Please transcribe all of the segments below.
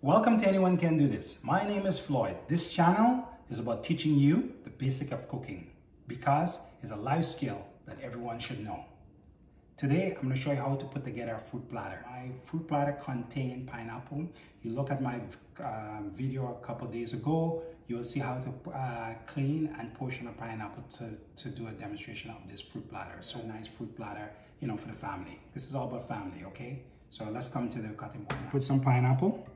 Welcome to Anyone Can Do This. My name is Floyd. This channel is about teaching you the basic of cooking because it's a life skill that everyone should know. Today, I'm going to show you how to put together a fruit platter. My fruit platter contains pineapple. You look at my video a couple days ago, you will see how to clean and portion a pineapple to do a demonstration of this fruit platter. So nice fruit platter, you know, for the family. This is all about family, okay? So let's come to the cutting board now. Put some pineapple.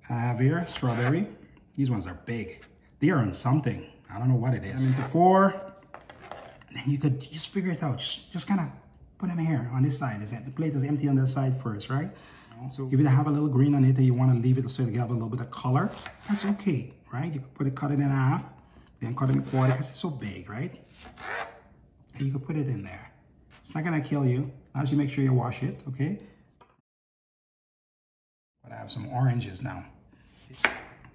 I have here strawberry. These ones are big. They are on something. I don't know what it is. Into 4. And then you could just figure it out. Just kind of put them here on this side. The plate is empty on this side first, right? So if you have a little green on it and you want to leave it so you have a little bit of color, that's okay, right? You could cut it in half, then cut it in a quarter because it's so big, right? And you could put it in there. It's not going to kill you as you make sure you wash it, okay? But I have some oranges now.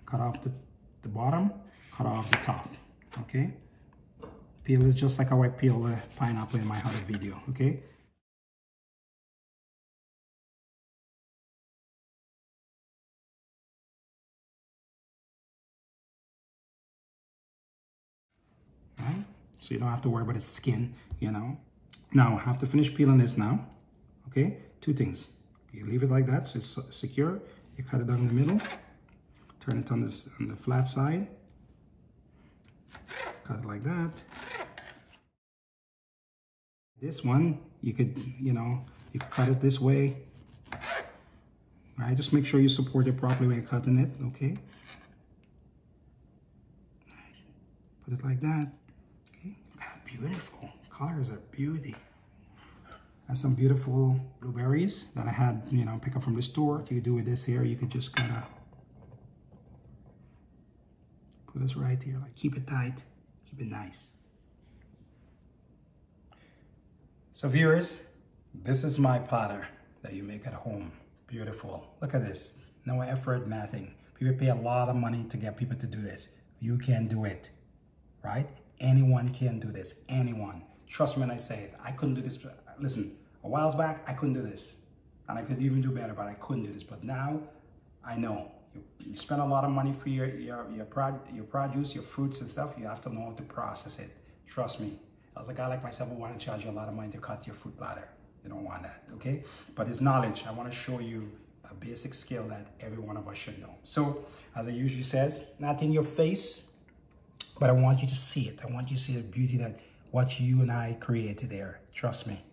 Cut off the bottom, cut off the top, okay? Peel it just like how I peel the pineapple in my other video, okay? Right? So you don't have to worry about the skin, you know? Now, I have to finish peeling this now, okay? 2 things. You leave it like that so it's secure. You cut it down the middle. Turn it on the flat side. Cut it like that. This one, you could, you could cut it this way. All right, just make sure you support it properly when you're cutting it, okay? Put it like that. Okay, beautiful. Colors are beauty. And some beautiful blueberries that I had, pick up from the store. What you do with this here, you could just kind of put this right here, like keep it tight, keep it nice. So viewers, this is my platter that you make at home. Beautiful. Look at this. No effort, nothing. People pay a lot of money to get people to do this. You can do it, right? Anyone can do this, anyone. Trust me when I say it. I couldn't do this. Listen, a while back, I couldn't do this. And I could even do better, but I couldn't do this. But now, I know. You spend a lot of money for your produce, your fruits and stuff. You have to know how to process it. Trust me. As a guy like myself who want to charge you a lot of money to cut your fruit platter. You don't want that, okay? But it's knowledge. I want to show you a basic skill that every one of us should know. So, as I usually says, not in your face, but I want you to see it. I want you to see the beauty that what you and I created there. Trust me,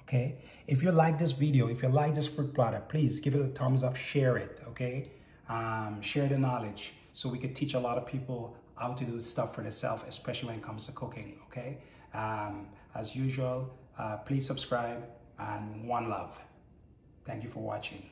okay? If you like this video, if you like this fruit platter, please give it a thumbs up, share it, okay? Share the knowledge so we could teach a lot of people how to do stuff for themselves, especially when it comes to cooking, okay? As usual, please subscribe and one love. Thank you for watching.